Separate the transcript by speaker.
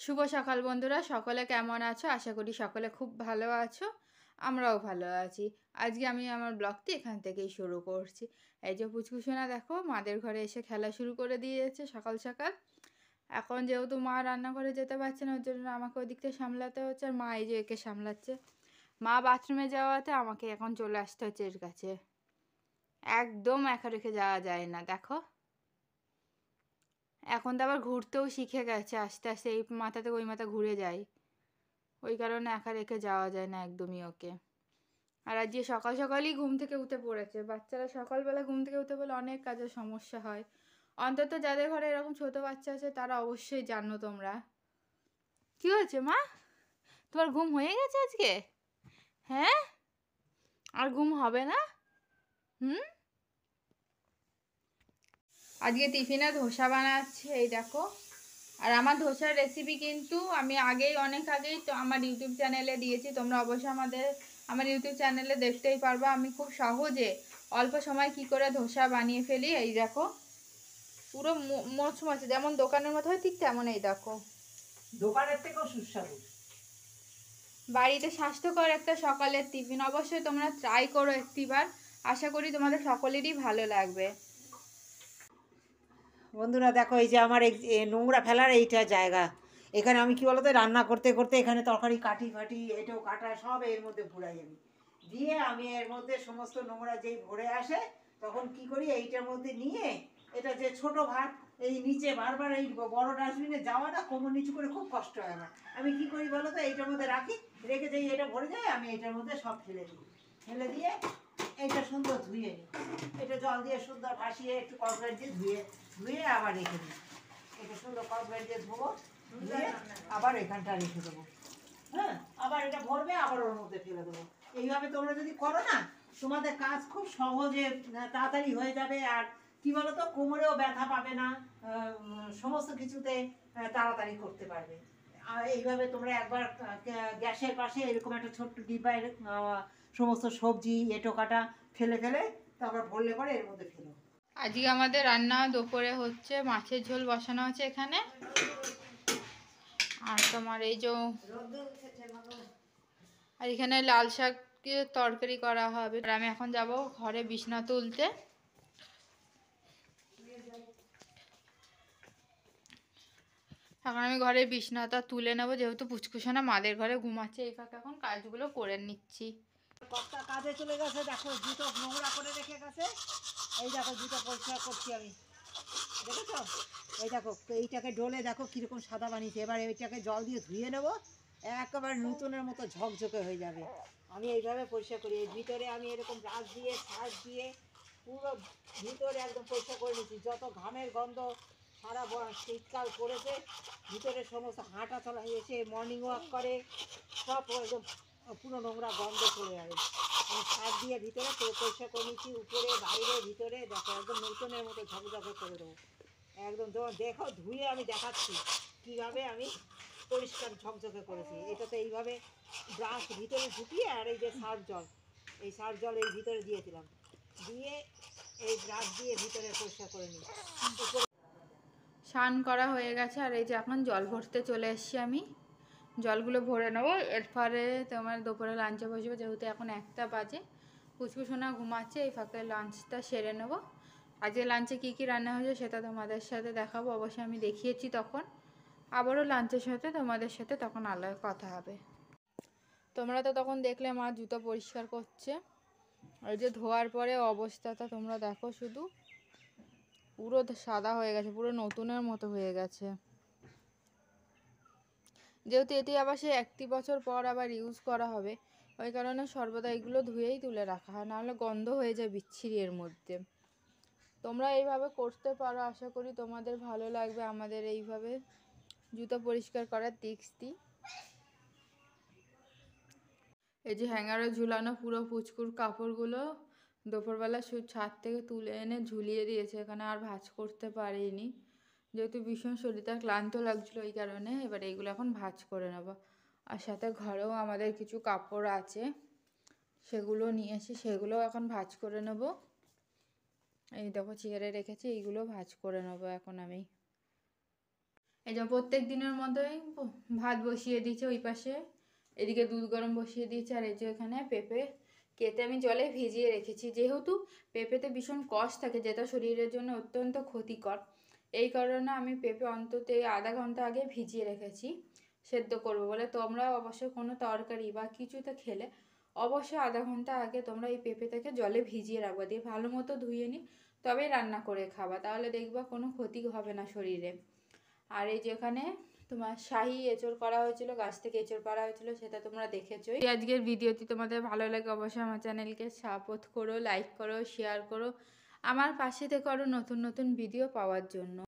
Speaker 1: শুভ সকাল বন্ধুরা, সকলে কেমন আছো? আশা করি সকলে খুব ভালো আছো। আমরাও ভালো আছি। আজকে আমি আমার ব্লগটি এখান থেকেই শুরু করছি। এই যে পুচকুসোনা দেখো মাদের ঘরে এসে খেলা শুরু করে দিয়েছে সকাল সকাল। এখন যেহেতু মা রান্নাঘরে যেতে পারছে না, ওর জন্য আমাকে ওই দিকটা সামলাতে হচ্ছে, আর মা এই যে একে সামলাচ্ছে। মা বাথরুমে যাওয়াতে আমাকে এখন চলে আসতে হচ্ছে এর কাছে। একদম একা রেখে যাওয়া যায় না, দেখো। এখন তো আবার ঘুরতেও শিখে গেছে আস্তে আস্তে, এই মাথা থেকে ওই মাথা ঘুরে যায়। ওই কারণে একা রেখে যাওয়া যায় না একদমই ওকে। আর আজকে সকাল সকালই ঘুম থেকে উঠে পড়েছে। বাচ্চারা সকালবেলা ঘুম থেকে উঠে বলে অনেক কাজের সমস্যা হয়। অন্তত যাদের ঘরে এরকম ছোট বাচ্চা আছে তারা অবশ্যই জানো তোমরা। কি হয়েছে মা? তোমার ঘুম হয়ে গেছে আজকে? হ্যাঁ, আর ঘুম হবে না? হুম। আজকে টিফিনে ধোসা বানাচ্ছি, এই দেখো। আর আমার ধোসার রেসিপি কিন্তু আমি অনেক আগেই তো আমার ইউটিউব চ্যানেলে দিয়েছি। তোমরা অবশ্যই আমার ইউটিউব চ্যানেলে দেখতেই পারবা। আমি খুব সহজে অল্প সময় কি করে ধোসা বানিয়ে ফেলি। এই দেখো, পুরো মচমচে, যেমন দোকানের মতো হয় ঠিক তেমন। এই দেখো,
Speaker 2: দোকানের থেকেও সুস্বাদু।
Speaker 1: বাড়িতে স্বাস্থ্যকর একটা সকালের টিফিন অবশ্যই তোমরা ট্রাই করো একটিবার। আশা করি তোমাদের সকলেরই ভালো লাগবে।
Speaker 2: বন্ধুরা দেখো, এই যে আমার এই নোংরা ফেলার এইটা জায়গা। এখানে আমি কি বলতো, রান্না করতে করতে এখানে তরকারি কাটি ফাটি, এটাও কাটা, সব এর মধ্যে ভরাই আমি। দিয়ে আমি এর মধ্যে সমস্ত নোংরা যেই ভরে আসে, তখন কি করি, এইটার মধ্যে নিয়ে, এটা যে ছোট ভাত, এই নিচে বারবার এই বড় ডাস্টবিনে যাওয়াটা কোমর নিচু করে খুব কষ্ট হয় আমার। আমি কি করি বলো তো, এইটার মধ্যে রাখি, রেখে যেই এটা ভরে যায় আমি এটার মধ্যে সব ফেলে দিই। ফেলে দিয়ে এইটা সুন্দর ধুয়ে নিই। এটা জল দিয়ে সুন্দর ভাসিয়ে একটু কসব্রাইট দিয়ে ধুয়ে ধুয়ে আবার রেখে দিই। এটা সুন্দর কসব্রাইট দিয়ে ধোবো, ধুয়ে আবার এখানটা রেখে দেবো। হ্যাঁ, আবার এটা ভরবে, আবার ওর মধ্যে ফেলে দেবো। এইভাবে তোমরা যদি করো না, তোমাদের কাজ খুব সহজে তাড়াতাড়ি হয়ে যাবে। আর কি বলতো, কোমরেও ব্যথা পাবে না, সমস্ত কিছুতে তাড়াতাড়ি করতে পারবে। আর এইভাবে তোমরা একবার গ্যাসের পাশে এরকম একটা ছোট্ট ডিব্বায় সমস্ত সবজি এঁটো কাটা ফেলে ফেলে তারপর ভরলে পরে এর মধ্যে ফেলো।
Speaker 1: আজকে আমাদের রান্না দুপুরে হচ্ছে মাছের ঝোল বসানো হচ্ছে এখানে। আর তোমার এই যে, আর এখানে লাল শাকের তরকারি করা হবে। আর আমি এখন যাব ঘরে বিছনা তুলতে। এখন আমি ঘরে বিছনাটা তুলে নেবো, যেহেতু পুচকুসোনা মাদের ঘরে ঘুমাচ্ছে। এই ফাঁকে এখন কাজগুলো করে নিচ্ছি।
Speaker 2: কর্তা কাজে চলে গেছে, দেখো জুতো নোংরা করে রেখে গেছে। এই দেখো জুতো পরিষ্কার করছি আমি, দেখেছো? এই দেখো, এইটাকে ডলে দেখো কীরকম সাদা বানিয়েছে। এবার এইটাকে জল দিয়ে ধুয়ে নেবো, একেবারে নতুনের মতো ঝকঝকে হয়ে যাবে। আমি এইভাবে পরিষ্কার করি। এই ভিতরে আমি এরকম ব্রাশ দিয়ে সার্ফ দিয়ে পুরো ভিতরে একদম পরিষ্কার করে নিচ্ছি। যত ঘামের গন্ধ সারা শীতকাল পড়েছে, ভিতরে সমস্ত হাঁটা চলা এসে মর্নিং ওয়াক করে, সব একদম পুরো নোংরা গন্ধ চলে যাবে। আমি সার দিয়ে ভিতরে পরিষ্কার করে নিচ্ছি, উপরে বাইরে ভিতরে দেখো একদম নতুনের মতো ঝকঝকে করে দেবো। একদম তোমার দেখো, ধুয়ে আমি দেখাচ্ছি কীভাবে আমি পরিষ্কার ঝকঝকে করেছি। এটাতে এইভাবে ব্রাশ ভিতরে ঢুকিয়ে, আর এই যে সার্ফ জল, এই সার্ফ জল এই ভিতরে দিয়েছিলাম, দিয়ে এই ব্রাশ দিয়ে ভিতরে পরিষ্কার করে নিই।
Speaker 1: স্নান করা হয়ে গেছে, আর এই যে এখন জল ভরতে চলে এসেছি আমি। জলগুলো ভরে নেবো, এরপরে তোমার দুপুরে লাঞ্চে বসবো, যেহেতু এখন 1টা বাজে। পুচকুসোনা ঘুমাচ্ছে, এই ফাঁকে লাঞ্চটা সেরে নেবো। আজকে লাঞ্চে কী কী রান্না হয়েছে সেটা তোমাদের সাথে দেখাবো। অবশ্যই আমি দেখিয়েছি তখন। আবারও লাঞ্চের সাথে তোমাদের সাথে তখন আলাদা কথা হবে। তোমরা তো তখন দেখলে মা জুতো পরিষ্কার করছে। এই যে ধোয়ার পরে অবস্থাটা তোমরা দেখো, শুধু পুরো সাদা হয়ে গেছে, পুরো নতুনের মতো হয়ে গেছে। যেহেতু এটি আবার সে 1টি বছর পর আবার ইউজ করা হবে, ওই কারণে সর্বদা এগুলো ধুয়েই তুলে রাখা হয়, নাহলে গন্ধ হয়ে যায় বিচ্ছিরি এর মধ্যে। তোমরা এইভাবে করতে পারো, আশা করি তোমাদের ভালো লাগবে আমাদের এইভাবে জুতো পরিষ্কার করার টিপসটি। এই যে হ্যাঙ্গারে ঝুলানো পুরো পুচকুর কাপড়গুলো দুপুরবেলা ছাদ থেকে তুলে এনে ঝুলিয়ে দিয়েছে এখানে, আর ভাঁজ করতে পারিনি, যেহেতু ভীষণ শরীরটা ক্লান্ত লাগছিলো এই কারণে। এবার এইগুলো এখন ভাঁজ করে নেব। আর সাথে ঘরেও আমাদের কিছু কাপড় আছে, সেগুলো নিয়েছি, সেগুলো এখন ভাঁজ করে নেব। এই দেখো চেয়ারে রেখেছি, এইগুলো ভাঁজ করে নেব এখন আমি। এই যে প্রত্যেক দিনের মতোই ভাত বসিয়ে দিয়েছে ওই পাশে, এদিকে দুধ গরম বসিয়ে দিয়েছে, আর এই যে এখানে পেঁপে কেটে আমি জলে ভিজিয়ে রেখেছি। যেহেতু পেঁপেতে ভীষণ কষ থাকে যেটা শরীরের জন্য অত্যন্ত ক্ষতিকর, এই কারণে আমি পেঁপে অন্তত আধা ঘন্টা আগে ভিজিয়ে রেখেছি সেদ্ধ করবো বলে। তোমরা অবশ্যই কোনো তরকারি বা কিছুতে খেলে অবশ্যই আধা ঘন্টা আগে তোমরা এই পেঁপেটাকে জলে ভিজিয়ে রাখবা, দিয়ে ভালো মতো ধুয়ে নিই তবেই রান্না করে খাবা, তাহলে দেখবা কোনো ক্ষতি হবে না শরীরে। আর এই যেখানে তোমার শাহি এঁচড় করা হয়েছিল, গাছ থেকে এঁচড় পাড়া হয়েছিল, সেটা তোমরা দেখেছোই। আজকের ভিডিওটি তোমাদের ভালো লাগে অবশ্যই আমার চ্যানেলকে সাপোর্ট করো, লাইক করো, শেয়ার করো, আমার পাশে থেকে আরও নতুন নতুন ভিডিও পাওয়ার জন্য।